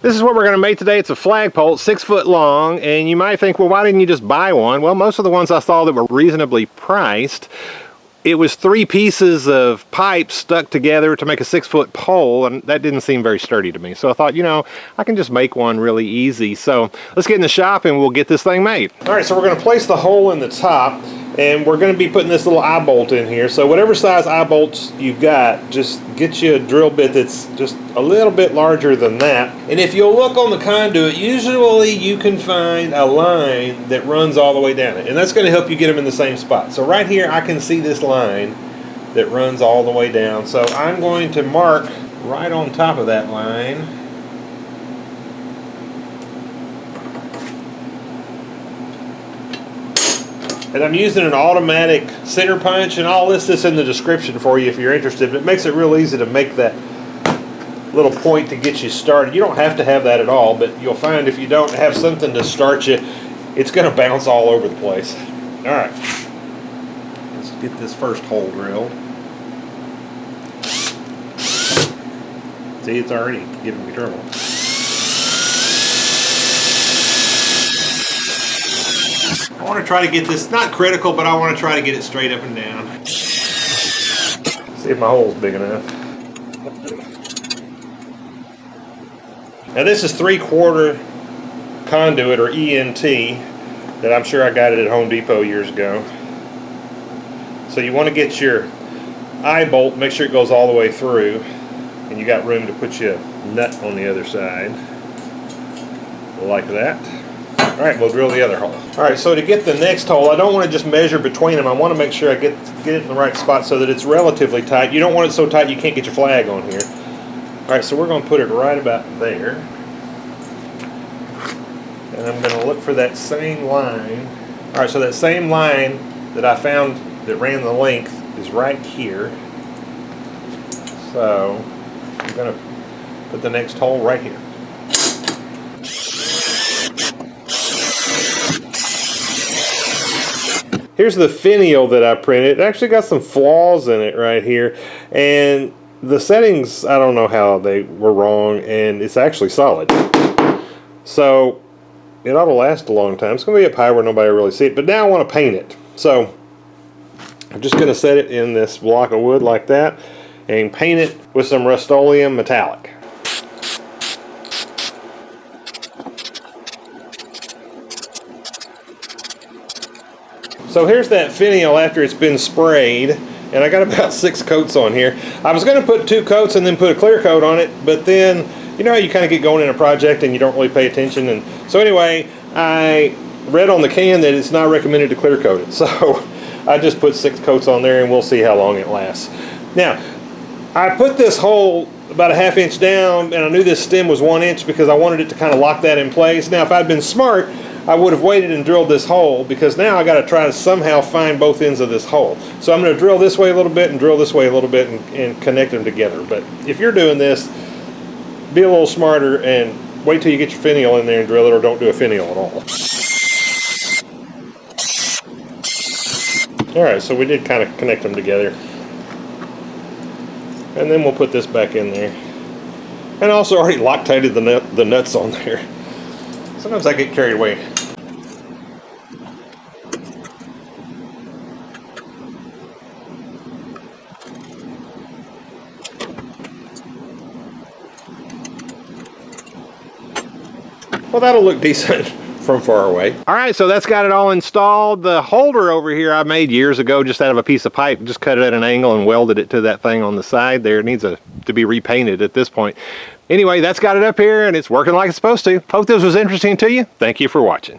This is what we're going to make today. It's a flagpole, 6 foot long, and you might think, well, why didn't you just buy one? Well, most of the ones I saw that were reasonably priced, it was 3 pieces of pipe stuck together to make a 6 foot pole, and that didn't seem very sturdy to me. So I thought, you know, I can just make one really easy. So let's get in the shop and we'll get this thing made. All right, so we're going to place the hole in the top, and we're going to be putting this little eye bolt in here. So whatever size eye bolts you've got, just get you a drill bit that's just a little bit larger than that. And if you'll look on the conduit, usually you can find a line that runs all the way down it, and that's going to help you get them in the same spot. So right here I can see this line that runs all the way down. So I'm going to mark right on top of that line. And I'm using an automatic center punch, and I'll list this in the description for you if you're interested. But it makes it real easy to make that little point to get you started. You don't have to have that at all, but you'll find if you don't have something to start you, it's going to bounce all over the place. All right, let's get this first hole drilled. See, it's already giving me trouble. I want to try to get this, not critical, but I want to try to get it straight up and down. See if my hole's big enough. Now this is 3/4 conduit, or ENT, that I'm sure I got it at Home Depot years ago. So you want to get your eye bolt, make sure it goes all the way through, and you got room to put your nut on the other side, like that. All right, we'll drill the other hole. All right, so to get the next hole, I don't want to just measure between them. I want to make sure I get it in the right spot so that it's relatively tight. You don't want it so tight you can't get your flag on here. All right, so we're going to put it right about there. And I'm going to look for that same line. All right, so that same line that I found that ran the length is right here. So I'm going to put the next hole right here. Here's the finial that I printed. It actually got some flaws in it right here, and the settings, I don't know how they were wrong, and it's actually solid. So it ought to last a long time. It's going to be up high where nobody will really see it, but now I want to paint it. So I'm just going to set it in this block of wood like that and paint it with some Rust-Oleum metallic. So here's that finial after it's been sprayed, and I got about 6 coats on here. I was going to put 2 coats and then put a clear coat on it, but then, you know how you kind of get going in a project and you don't really pay attention. And so anyway, I read on the can that it's not recommended to clear coat it. So I just put 6 coats on there, and we'll see how long it lasts. Now, I put this hole about a 1/2 inch down, and I knew this stem was 1 inch because I wanted it to kind of lock that in place. Now, if I'd been smart, I would have waited and drilled this hole, because now I got to try to somehow find both ends of this hole. So I'm going to drill this way a little bit and drill this way a little bit and connect them together. But if you're doing this, be a little smarter and wait till you get your finial in there and drill it, or don't do a finial at all. Alright, so we did kind of connect them together. And then we'll put this back in there. And I also already Loctited the nuts on there. Sometimes I get carried away. Well, that'll look decent from far away. All right, so that's got it all installed. The holder over here I made years ago just out of a piece of pipe. Just cut it at an angle and welded it to that thing on the side there. It needs to be repainted at this point. Anyway, that's got it up here, and it's working like it's supposed to. Hope this was interesting to you. Thank you for watching.